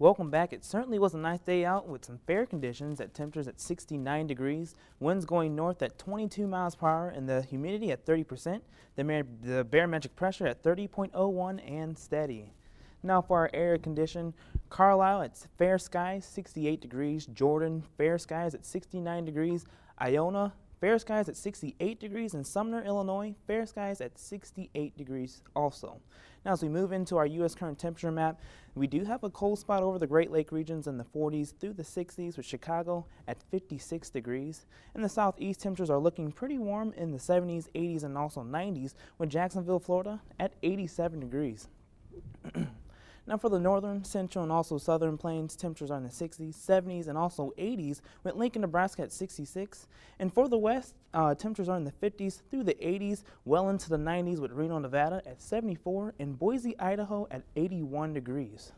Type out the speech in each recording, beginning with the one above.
Welcome back. It certainly was a nice day out with some fair conditions at temperatures at 69 degrees, winds going north at 22 miles per hour, and the humidity at 30%, the barometric pressure at 30.01 and steady. Now for our air condition, Carlisle at fair skies, 68 degrees, Jordan, fair skies at 69 degrees, Iona, fair skies at 68 degrees, and Sumner, Illinois, fair skies at 68 degrees also. Now as we move into our U.S. current temperature map, we do have a cold spot over the Great Lake regions in the 40s through the 60s, with Chicago at 56 degrees. In the southeast, temperatures are looking pretty warm in the 70s, 80s, and also 90s, with Jacksonville, Florida at 87 degrees. Now for the northern, central, and also southern plains, temperatures are in the 60s, 70s, and also 80s, with Lincoln, Nebraska at 66. And for the west, temperatures are in the 50s through the 80s, well into the 90s, with Reno, Nevada at 74, and Boise, Idaho at 81 degrees.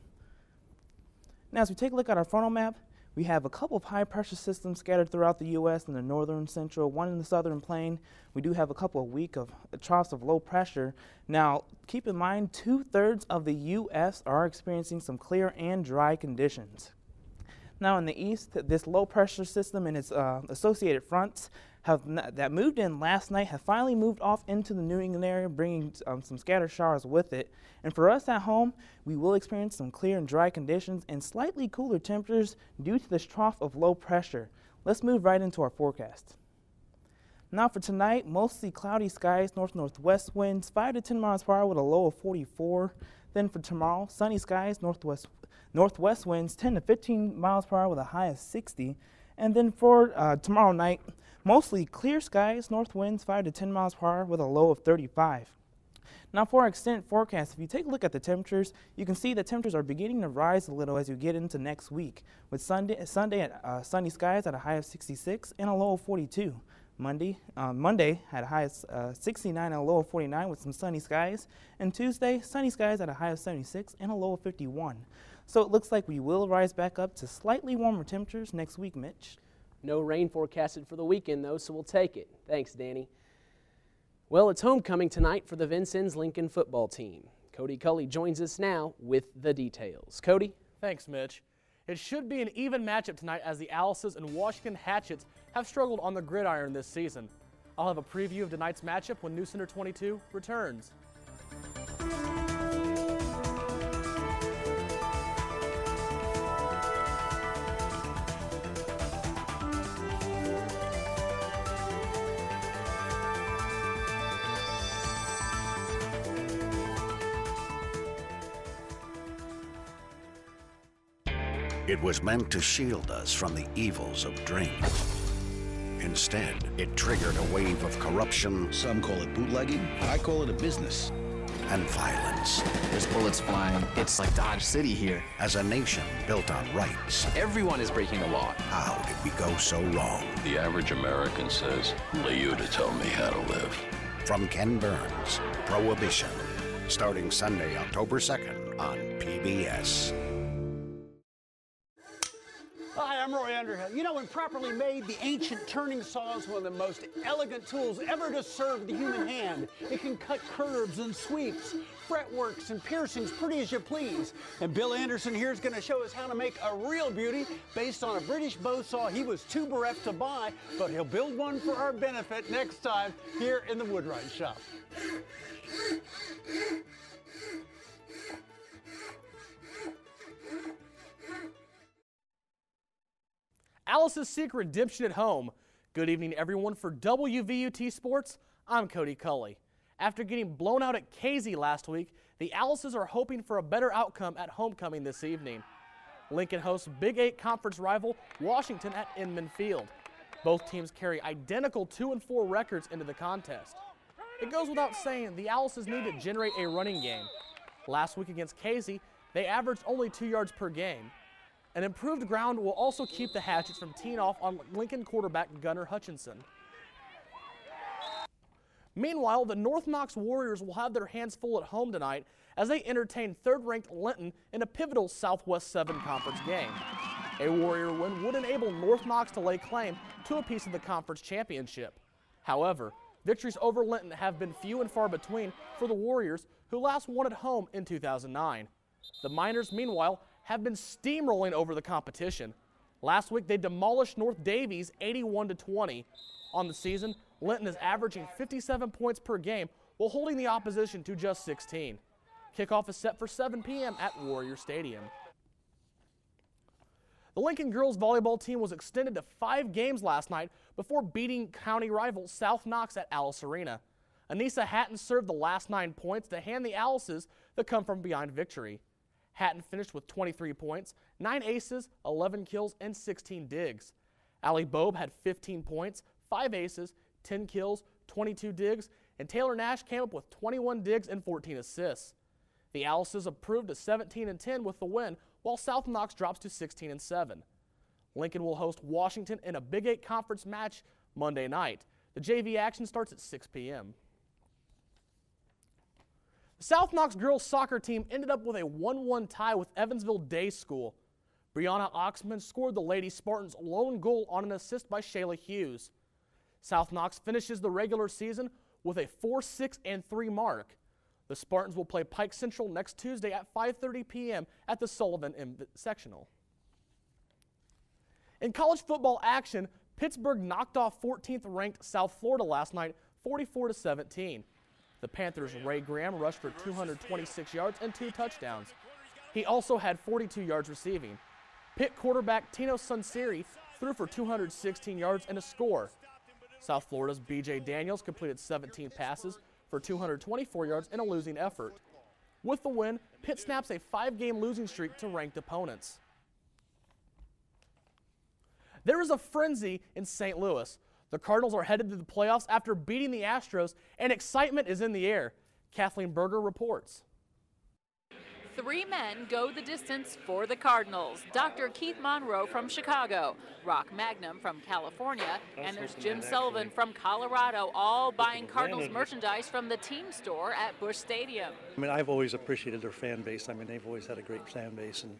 Now as we take a look at our frontal map, we have a couple of high-pressure systems scattered throughout the U.S. in the northern, central, one in the southern plain. We do have a couple of weak troughs of low pressure. Now, keep in mind, 2/3 of the U.S. are experiencing some clear and dry conditions. Now in the east, this low-pressure system and its associated fronts that moved in last night have finally moved off into the New England area, bringing some scattered showers with it. And for us at home, we will experience some clear and dry conditions and slightly cooler temperatures due to this trough of low pressure. Let's move right into our forecast. Now for tonight, mostly cloudy skies, north-northwest winds, 5 to 10 miles per hour with a low of 44. Then for tomorrow, sunny skies, northwest winds, 10 to 15 miles per hour with a high of 60. And then for tomorrow night, mostly clear skies, north winds 5 to 10 miles per hour with a low of 35. Now for our extended forecast, if you take a look at the temperatures, you can see the temperatures are beginning to rise a little as you get into next week, with Sunday at sunny skies at a high of 66 and a low of 42. Monday had a high of 69 and a low of 49 with some sunny skies, and Tuesday, sunny skies at a high of 76 and a low of 51. So it looks like we will rise back up to slightly warmer temperatures next week, Mitch. No rain forecasted for the weekend, though, so we'll take it. Thanks, Danny. Well, it's homecoming tonight for the Vincennes Lincoln football team. Cody Cully joins us now with the details. Cody? Thanks, Mitch. It should be an even matchup tonight as the Alices and Washington Hatchets have struggled on the gridiron this season. I'll have a preview of tonight's matchup when News Center 22 returns. It was meant to shield us from the evils of drink. Instead, it triggered a wave of corruption. Some call it bootlegging. I call it a business. And violence. There's bullets flying. It's like Dodge City here. As a nation built on rights. Everyone is breaking the law. How did we go so wrong? The average American says, only you to tell me how to live. From Ken Burns, Prohibition. Starting Sunday, October 2nd on PBS. Hi, I'm Roy Underhill. You know, when properly made, the ancient turning saw is one of the most elegant tools ever to serve the human hand. It can cut curves and sweeps, fretworks and piercings pretty as you please. And Bill Anderson here is going to show us how to make a real beauty based on a British bow saw he was too bereft to buy, but he'll build one for our benefit next time here in the Woodwright Shop. Alice's seek redemption at home. Good evening, everyone. For WVUT Sports, I'm Cody Cully. After getting blown out at Casey last week, the Alices are hoping for a better outcome at homecoming this evening. Lincoln hosts Big 8 conference rival Washington at Inman Field. Both teams carry identical 2-4 records into the contest. It goes without saying the Alices need to generate a running game. Last week against Casey, they averaged only 2 yards per game. An improved ground will also keep the Hatchets from teeing off on Lincoln quarterback Gunnar Hutchinson. Meanwhile, the North Knox Warriors will have their hands full at home tonight as they entertain third-ranked Linton in a pivotal Southwest 7 conference game. A Warrior win would enable North Knox to lay claim to a piece of the conference championship. However, victories over Linton have been few and far between for the Warriors, who last won at home in 2009. The Miners, meanwhile, have been steamrolling over the competition. Last week, they demolished North Davies 81-20. On the season, Linton is averaging 57 points per game while holding the opposition to just 16. Kickoff is set for 7 p.m. at Warrior Stadium. The Lincoln girls volleyball team was extended to 5 games last night before beating county rival South Knox at Alice Arena. Anissa Hatton served the last 9 points to hand the Alices the come-from-behind victory. Hatton finished with 23 points, 9 aces, 11 kills, and 16 digs. Allie Bobe had 15 points, 5 aces, 10 kills, 22 digs, and Taylor Nash came up with 21 digs and 14 assists. The Alices improved to 17-10 with the win, while South Knox drops to 16-7. Lincoln will host Washington in a Big 8 conference match Monday night. The JV action starts at 6 p.m. The South Knox girls soccer team ended up with a 1-1 tie with Evansville Day School. Brianna Oxman scored the Lady Spartans' lone goal on an assist by Shayla Hughes. South Knox finishes the regular season with a 4-6-3 mark. The Spartans will play Pike Central next Tuesday at 5:30 p.m. at the Sullivan Sectional. In college football action, Pittsburgh knocked off 14th-ranked South Florida last night, 44-17. The Panthers' Ray Graham rushed for 226 yards and 2 touchdowns. He also had 42 yards receiving. Pitt quarterback Tino Sunseri threw for 216 yards and a score. South Florida's B.J. Daniels completed 17 passes for 224 yards in a losing effort. With the win, Pitt snaps a 5-game losing streak to ranked opponents. There is a frenzy in St. Louis. The Cardinals are headed to the playoffs after beating the Astros, and excitement is in the air. Kathleen Berger reports. 3 men go the distance for the Cardinals. Dr. Keith Monroe from Chicago, Rock Magnum from California, and there's Jim Sullivan from Colorado, all buying Cardinals merchandise from the team store at Busch Stadium. I mean, I've always appreciated their fan base. I mean, they've always had a great fan base, and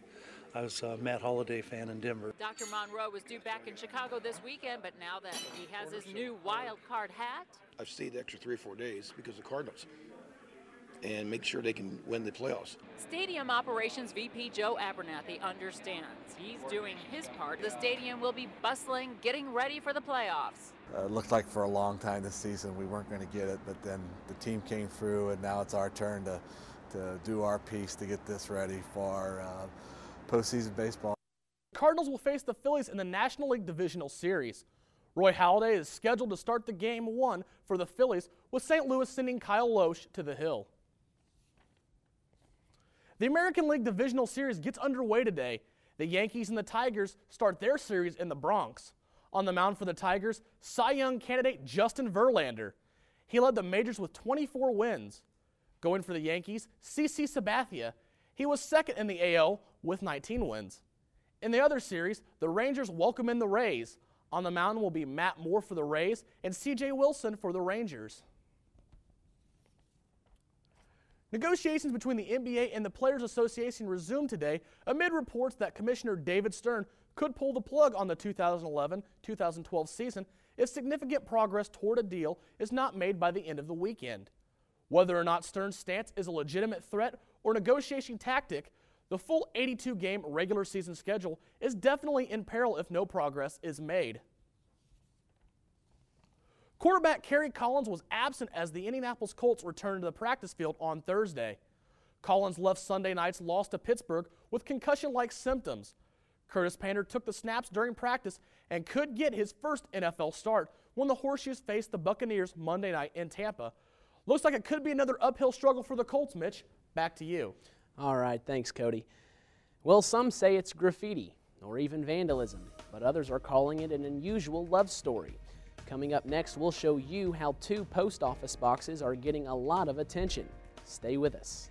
I was a Matt Holliday fan in Denver. Dr. Monroe was due back in Chicago this weekend, but now that he has his new wild card hat. I've stayed the extra 3 or 4 days because of Cardinals and make sure they can win the playoffs. Stadium Operations VP Joe Abernathy understands. He's doing his part. The stadium will be bustling, getting ready for the playoffs. It looked like for a long time this season we weren't going to get it, but then the team came through, and now it's our turn to do our piece to get this ready for postseason baseball. Cardinals will face the Phillies in the National League Divisional Series. Roy Halladay is scheduled to start the game 1 for the Phillies, with St. Louis sending Kyle Loesch to the Hill. The American League Divisional Series gets underway today. The Yankees and the Tigers start their series in the Bronx. On the mound for the Tigers, Cy Young candidate Justin Verlander. He led the majors with 24 wins. Going for the Yankees, CC Sabathia. He was second in the AL with 19 wins. In the other series, the Rangers welcome in the Rays. On the mound will be Matt Moore for the Rays and C.J. Wilson for the Rangers. Negotiations between the NBA and the Players Association resumed today amid reports that Commissioner David Stern could pull the plug on the 2011-2012 season if significant progress toward a deal is not made by the end of the weekend. Whether or not Stern's stance is a legitimate threat or negotiation tactic, the full 82-game regular season schedule is definitely in peril if no progress is made. Quarterback Kerry Collins was absent as the Indianapolis Colts returned to the practice field on Thursday. Collins left Sunday night's loss to Pittsburgh with concussion-like symptoms. Curtis Painter took the snaps during practice and could get his first NFL start when the Horseshoes faced the Buccaneers Monday night in Tampa. Looks like it could be another uphill struggle for the Colts, Mitch. Back to you. All right, thanks, Cody. Well, some say it's graffiti or even vandalism, but others are calling it an unusual love story. Coming up next, we'll show you how 2 post office boxes are getting a lot of attention. Stay with us.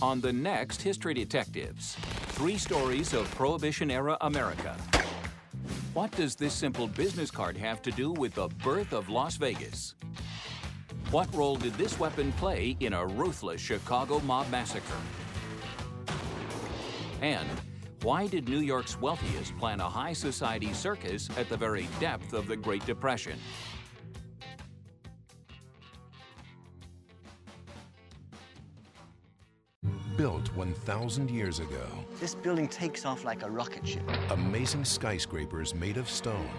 on the next History Detectives. 3 stories of Prohibition-era America. What does this simple business card have to do with the birth of Las Vegas? What role did this weapon play in a ruthless Chicago mob massacre? And why did New York's wealthiest plan a high society circus at the very depth of the Great Depression? Built 1,000 years ago. This building takes off like a rocket ship. Amazing skyscrapers made of stone.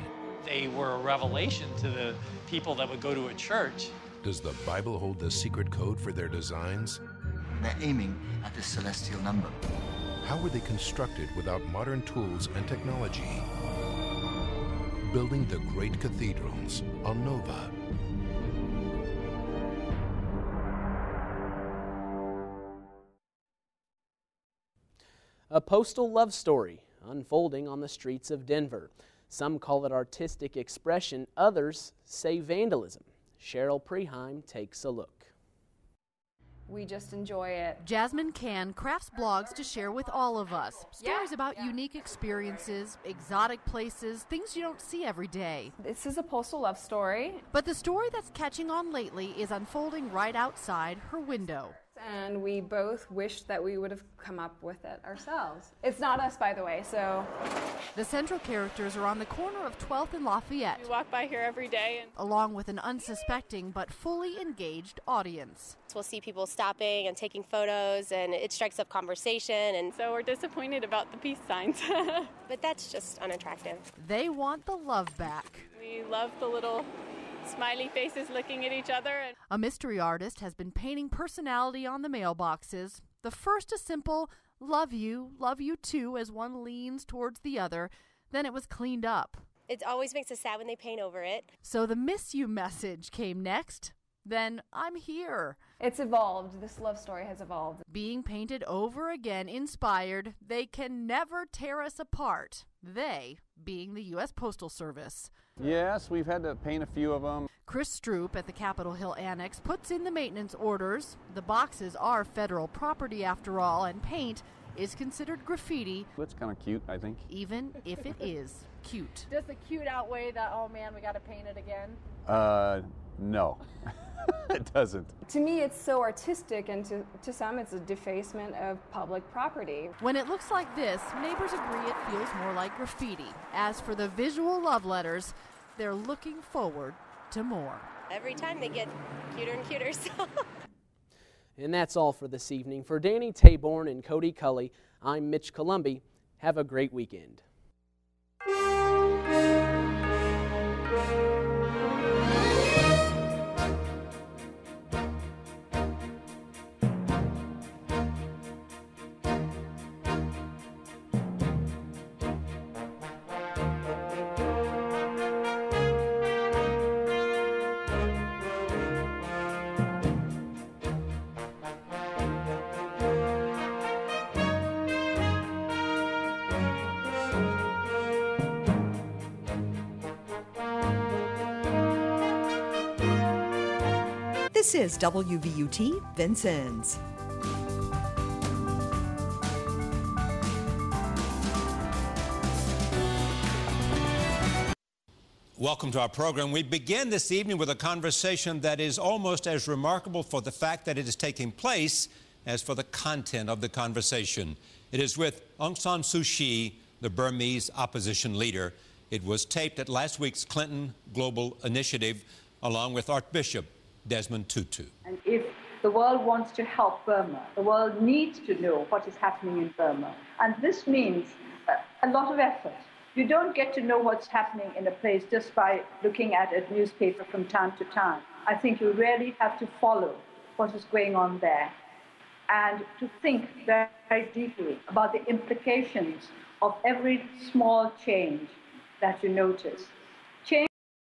They were a revelation to the people that would go to a church. Does the Bible hold the secret code for their designs? They're aiming at this celestial number. How were they constructed without modern tools and technology? Building the great cathedrals on Nova. A postal love story unfolding on the streets of Denver. Some call it artistic expression, others say vandalism. Cheryl Preheim takes a look. We just enjoy it. Jasmine Can crafts blogs to share with all of us. Stories about unique experiences, exotic places, things you don't see every day. This is a postal love story. But the story that's catching on lately is unfolding right outside her window. And we both wish that we would have come up with it ourselves. It's not us, by the way, so. The central characters are on the corner of 12th and Lafayette. We walk by here every day. Along with an unsuspecting but fully engaged audience. We'll see people stopping and taking photos, and it strikes up conversation. And so we're disappointed about the peace signs. But that's just unattractive. They want the love back. We love the little smiley faces looking at each other. A mystery artist has been painting personality on the mailboxes. The first a simple love you too as one leans towards the other. Then it was cleaned up. It always makes us sad when they paint over it. So the miss you message came next. Then I'm here. It's evolved. This love story has evolved. Being painted over again, inspired. They can never tear us apart. They being the U.S. Postal Service. Yes, we've had to paint a few of them. Chris Stroop at the Capitol Hill Annex puts in the maintenance orders. The boxes are federal property after all, and paint is considered graffiti. It's kind of cute, I think. Even if it is cute. Does the cute outweigh the, oh man, we got to paint it again? No. It doesn't. To me, it's so artistic, and to some, it's a defacement of public property. When it looks like this, neighbors agree it feels more like graffiti. As for the visual love letters, they're looking forward to more. Every time they get cuter and cuter. So. And that's all for this evening. For Danny Taborn and Cody Cully, I'm Mitch Columbi. Have a great weekend. This is WVUT Vincennes. Welcome to our program. We begin this evening with a conversation that is almost as remarkable for the fact that it is taking place as for the content of the conversation. It is with Aung San Suu Kyi, the Burmese opposition leader. It was taped at last week's Clinton Global Initiative along with Archbishop Desmond Tutu. And if the world wants to help Burma, the world needs to know what is happening in Burma. And this means a lot of effort. You don't get to know what's happening in a place just by looking at a newspaper from time to time. I think you really have to follow what is going on there and to think very, very deeply about the implications of every small change that you notice.